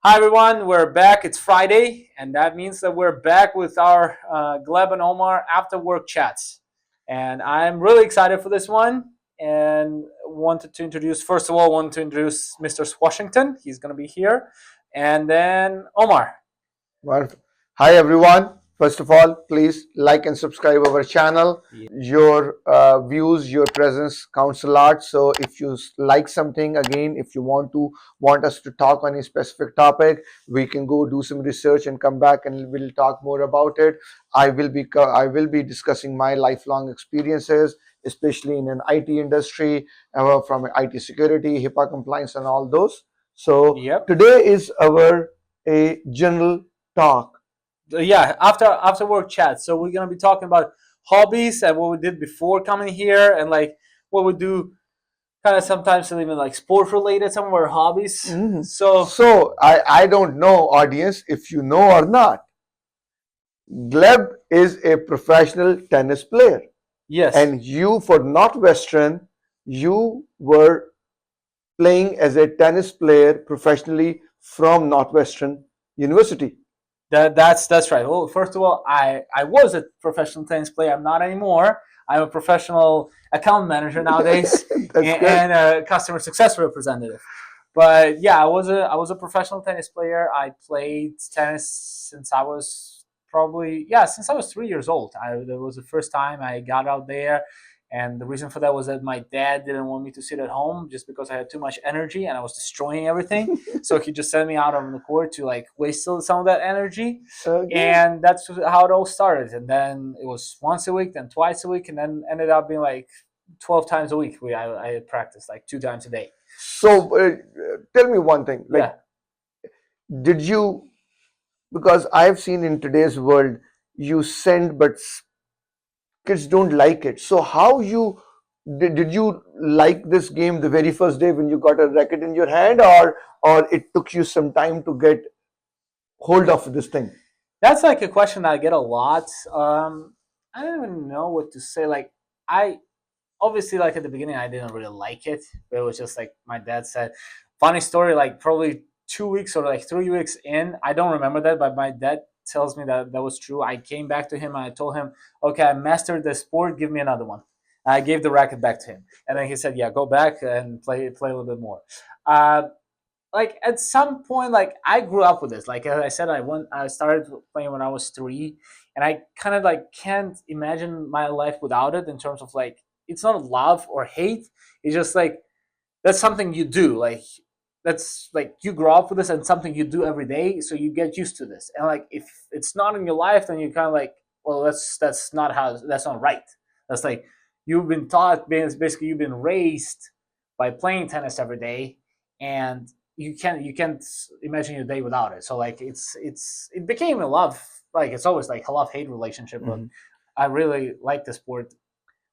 Hi everyone, we're back. It's Friday, and that means that we're back with our Gleb and Omar after work chats. And I'm really excited for this one. And first of all, wanted to introduce Mr. Washington. He's going to be here, and then Omar. Wonderful. Hi everyone. First of all, please like and subscribe our channel. Yeah. Your views, your presence counts a lot. So if you like something, again, if you want us to talk on a specific topic, we can go do some research and come back and we'll talk more about it. I will be discussing my lifelong experiences, especially in an IT industry, from IT security, HIPAA compliance, and all those. So Yep. today is our a general talk. Yeah. After work chats. So we're going to be talking about hobbies and what we did before coming here, and like what we do kind of sometimes even like sport related, some of our hobbies. So So I don't know, audience, if you know or not. Gleb is a professional tennis player, yes, and you for Northwestern, you were playing as a tennis player professionally from Northwestern University. that's right. Well, first of all, I was a professional tennis player. I'm not anymore. I'm a professional account manager nowadays That's good. and a customer success representative. But yeah, I was a professional tennis player. I played tennis since I was since I was 3 years old. That was the first time I got out there, and the reason for that was that my dad didn't want me to sit at home just because I had too much energy and I was destroying everything. So he just sent me out on the court to like waste some of that energy, Okay. and that's how it all started. And then it was once a week, then twice a week, and then ended up being like 12 times a week. I had practiced like 2 times a day. So tell me one thing. Like, Yeah, did you? Because I've seen in today's world, you send, but kids don't like it. So how did you like this game the very first day when you got a racket in your hand, or it took you some time to get hold of this thing? that's like a question that I get a lot. I don't even know what to say. Like I obviously like at the beginning I didn't really like it, but it was just like my dad said. Funny story, like probably 2 weeks or like 3 weeks in, I don't remember that, but my dad tells me that that was true. I came back to him and I told him, okay, I mastered the sport, give me another one. I gave the racket back to him, and then he said, yeah, go back and play a little bit more. uh, like at some point, like I grew up with this. Like as I said, I started playing when I was 3, and I kind of like can't imagine my life without it. In terms of like, it's not love or hate. It's just like that's something you do. Like that's like you grow up with this and something you do every day, so you get used to this. And like if it's not in your life, then you kind of like, well, that's not right. That's like you've been taught, basically you've been raised by playing tennis every day, and you can't imagine your day without it. So like it became a love. Like it's always like a love hate relationship, but Mhm. I really like the sport.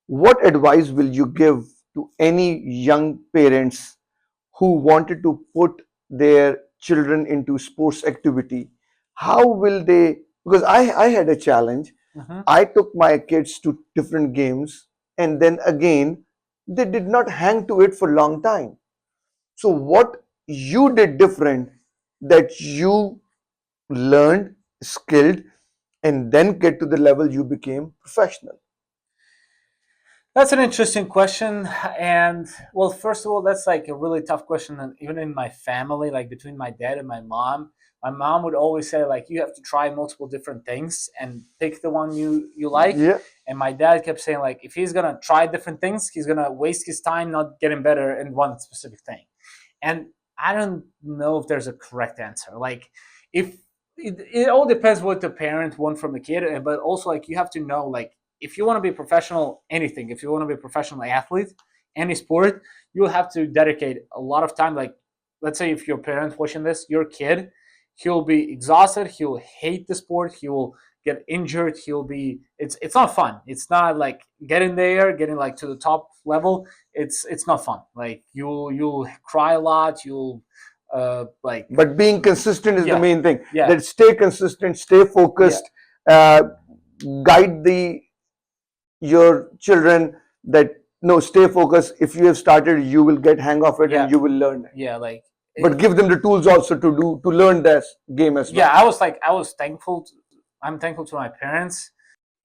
What advice will you give to any young parents who wanted to put their children into sports activity? How will they? Because I had a challenge. Hmm. I took my kids to different games, and then again, they did not hang to it for a long time. So, what you did different that you learned, skilled, and then get to the level you became professional? That's an interesting question. And well, first of all, that's like a really tough question. And even in my family, like between my dad and my mom would always say, like, you have to try multiple different things and pick the one you like. Yeah. And my dad kept saying, like, if he's gonna try different things, he's gonna waste his time not getting better in one specific thing. And I don't know if there's a correct answer. Like, if it all depends what the parent want from the kid, but also like you have to know, like, if you want to be a professional anything, if you want to be a professional athlete, any sport, you'll have to dedicate a lot of time. Like, let's say if your parent watching this, your kid, he'll be exhausted, he'll hate the sport, he will get injured, he'll be it's not fun. It's not like getting there, getting like to the top level. It's not fun. Like you'll cry a lot, you'll like But being consistent is the yeah, main thing. yeah, That stay consistent, stay yeah, focused, uh, guide the your children that no, stay focused. If you have started, you will get hang of it and yeah, you will learn it. yeah. Like but give them the tools also to learn this game as well. Yeah, I was thankful. I'm thankful to my parents.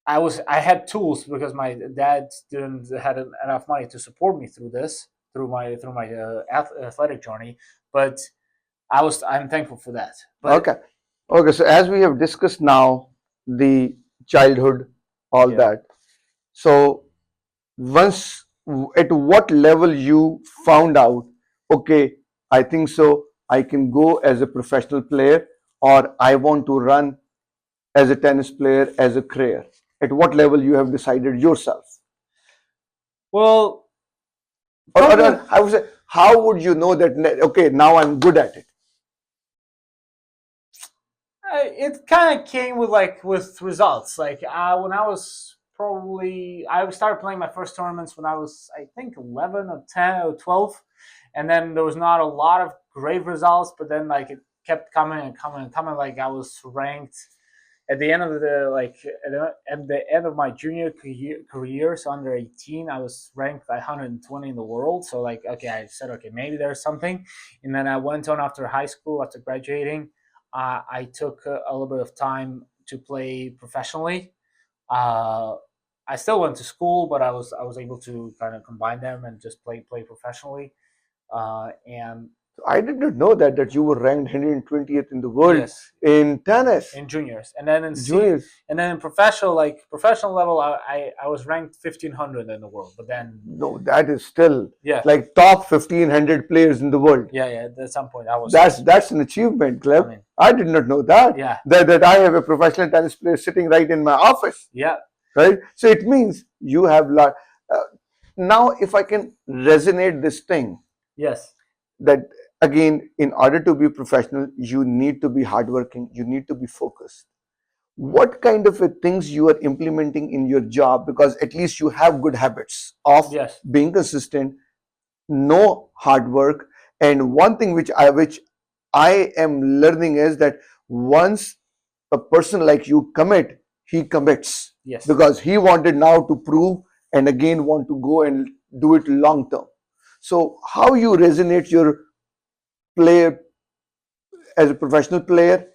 I had tools because my dad didn't had enough money to support me through this through my athletic journey, but I'm thankful for that. But Okay. Okay. So as we have discussed now, the childhood, all Yeah. that. So once at what level you found out, okay, I think so, I can go as a professional player, or I want to run as a tennis player as a career. At what level you have decided yourself? well, Or probably I would say, how would you know that, okay, now I'm good at it? it kind of came with results. Like when I was probably I started playing my first tournaments when I was I think 11 or 10 or 12, and then there was not a lot of great results, but then like it kept coming and coming and coming. Like I was ranked at the end of at the end of my junior career, so under 18, I was ranked like 120 in the world. So like okay, I said okay, maybe there's something, and then I went on after high school, after graduating. I took a little bit of time to play professionally. Uh, I still went to school, but I was able to kind of combine them and just play professionally. And I did not know that you were ranked 120th in the world yes, in tennis in juniors, and then juniors. and then in professional level, I was ranked 1500 in the world. But then No, that is still yeah, like top 1500 players in the world. yeah, at some point I was That's an achievement, I Gleb. mean, I did not know that. yeah, That I have a professional tennis player sitting right in my office, yeah, right? So it means you have now if I can resonate this thing, yes, that again, in order to be professional, you need to be hardworking, you need to be focused. What kind of things you are implementing in your job, because at least you have good habits of yes, being consistent, no hard work. And one thing which I am learning is that once a person like you commit, he commits, yes, because he wanted now to prove and again want to go and do it long term. So how you resonate your player as a professional player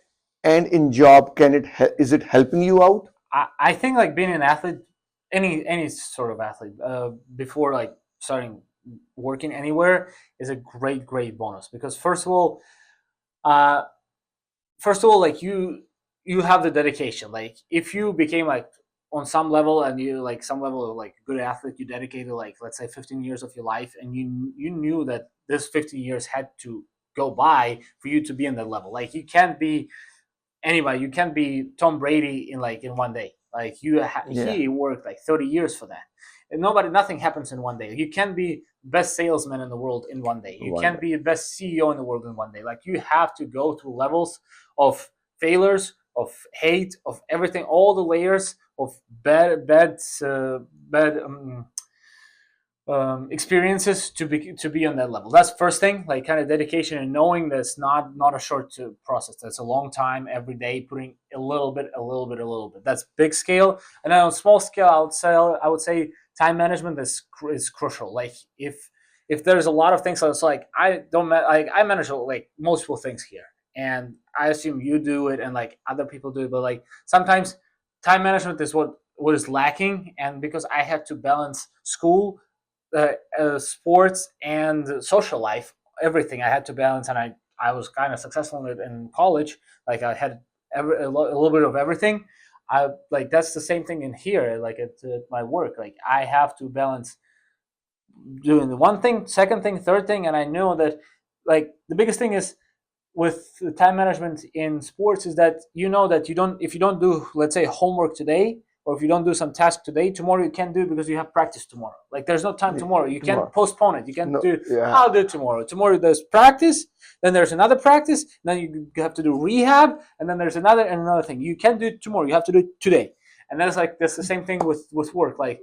and in job, can it is it helping you out? I think like being an athlete, any sort of athlete, before like starting working anywhere is a great bonus because uh, first of all, like you have the dedication. Like if you became like on some level and you like some level of like good athlete, you dedicated like let's say 15 years of your life, and you knew that this 15 years had to go by for you to be in that level. Like you can't be anybody. You can't be Tom Brady in one day. Like Yeah, he worked like 30 years for that. And nothing happens in one day. You can't be best salesman in the world in one day. You one can't day. be the best CEO in the world in one day. Like you have to go through levels of failures, of hate, of everything, all the layers of bad experiences to be on that level. That's first thing, like kind of dedication and knowing that it's not a short process. That's a long time every day, putting a little bit, a little bit, a little bit. That's big scale. And then on small scale, I would say time management is crucial. Like if there's a lot of things that's like I don't like I manage like multiple things here, and I assume you do it and like other people do it, but like sometimes time management is what is lacking, and because I had to balance school, sports and social life, everything I had to balance, and I was kind of successful in college. Like I had a little bit of everything. I like that's the same thing in here. Like at my work, like I have to balance doing the one thing, second thing, third thing, and I know that like the biggest thing is with the time management in sports is that you know that you don't if you don't do let's say homework today, or if you don't do some task today, tomorrow you can't do it because you have practice tomorrow. Like there's no time tomorrow, you can't Tomorrow. postpone it. You can't No, do yeah, I'll do it tomorrow there's practice, then there's another practice, then you have to do rehab, and then there's another thing. You can't do it tomorrow, you have to do it today. And that's the same thing with work. Like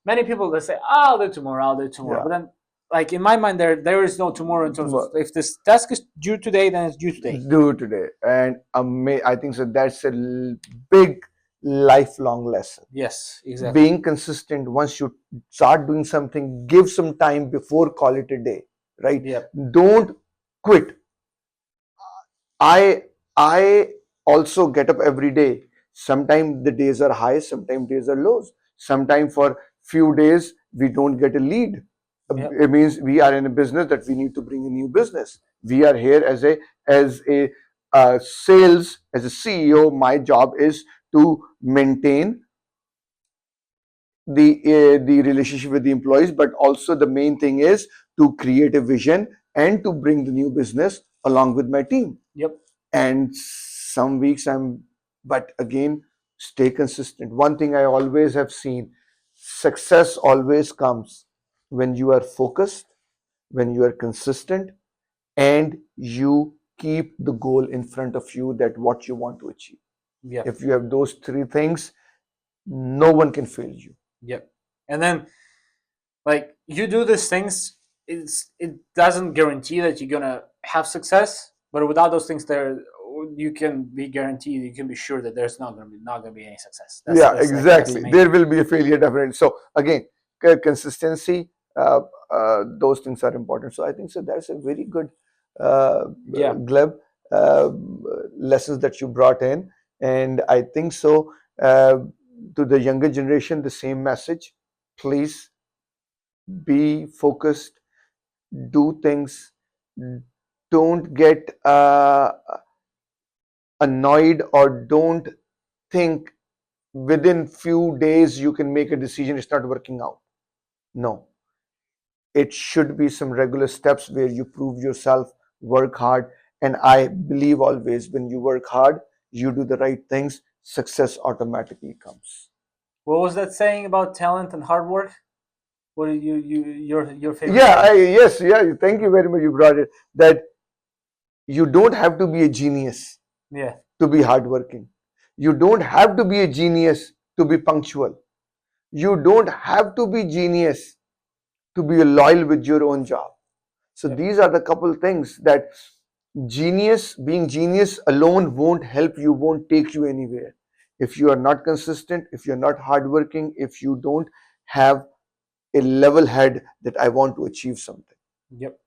many people they say, oh, I'll do it tomorrow, yeah. but then like in my mind there is no tomorrow in terms of if this task is due today, then it's due today. Do today, and I think so. That's a big lifelong lesson. Yes, exactly. Being consistent. Once you start doing something, give some time before, call it a day, right? Yep. Don't quit I also get up every day. Sometimes the days are high, sometimes days are lows. Sometimes for few days we don't get a lead. Yep. It means we are in a business that we need to bring a new business. We are here as a sales, as a CEO. My job is to maintain the relationship with the employees, but also the main thing is to create a vision and to bring the new business along with my team. Yep. And some weeks but again, stay consistent. One thing I always have seen, success always comes when you are focused, when you are consistent, and you keep the goal in front of you, that what you want to achieve. Yep. If you have those three things, no one can fail you. Yep. And then, like, you do these things, it doesn't guarantee that you're gonna have success, but without those things there, you can be guaranteed, you can be sure that there's not gonna be any success. Yeah, That's exactly. the main There will be a failure definitely. So again, consistency, those things are important. So I think so. That's a very good, Yeah. Gleb, uh, lessons that you brought in, and I think so. To the younger generation, the same message. Please be focused. Do things. Don't get annoyed, or don't think within few days you can make a decision it's not working out. No, it should be some regular steps where you prove yourself, work hard, and I believe always when you work hard, you do the right things, success automatically comes. What was that saying about talent and hard work? What are your favorite Yeah, saying? yes, yeah, thank you very much, you brought it, that you don't have to be a genius Yeah. to be hardworking. You don't have to be a genius to be punctual. You don't have to be genius to be loyal with your own job. So Yep. these are the couple things that being genius alone won't help you, won't take you anywhere. If you are not consistent, if you're not hardworking, if you don't have a level head that I want to achieve something. Yep.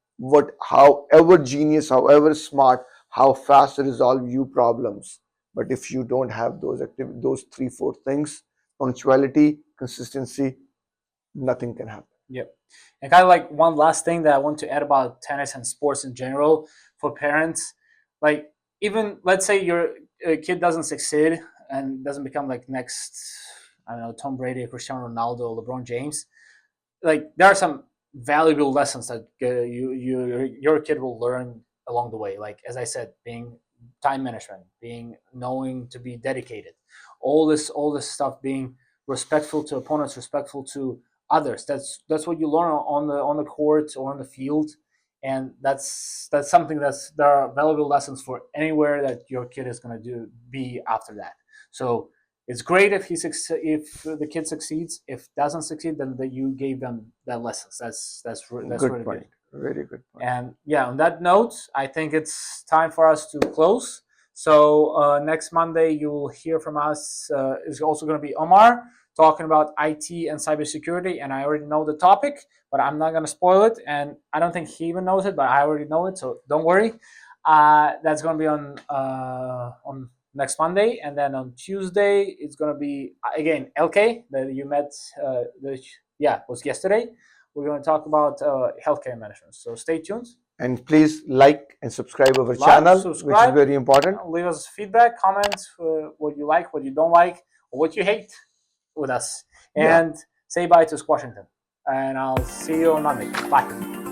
However genius, however smart, how fast to resolve you problems. But if you don't have those three, four things, punctuality, consistency, nothing can happen. Yep. And kind of like one last thing that I want to add about tennis and sports in general for parents, like, even let's say your kid doesn't succeed and doesn't become like next, I don't know, Tom Brady, Cristiano Ronaldo, LeBron James. Like, there are some valuable lessons that your kid will learn along the way. Like, as I said, being time management, being knowing to be dedicated, all this stuff, being respectful to opponents, respectful to others. That's what you learn on the court or on the field, and that's something there are valuable lessons for anywhere that your kid is going to be after that. So it's great if if the kid succeeds. If doesn't succeed, then that you gave them that lessons. That's Good really good. point. Very good point. And yeah, on that note, I think it's time for us to close. So next Monday, you will hear from us. Is also going to be Omar talking about IT and cybersecurity. And I already know the topic, but I'm not going to spoil it. And I don't think he even knows it, but I already know it. So don't worry. That's going to be on next Monday. And then on Tuesday, it's going to be, again, LK that you met, was yesterday. We're going to talk about healthcare management. So stay tuned. And please like and subscribe our Like, channel, which is subscribe, very important. leave us feedback, comments, what you like, what you don't like, or what you hate with us. Yeah. And say bye to Squashington. And I'll see you on Monday. Bye.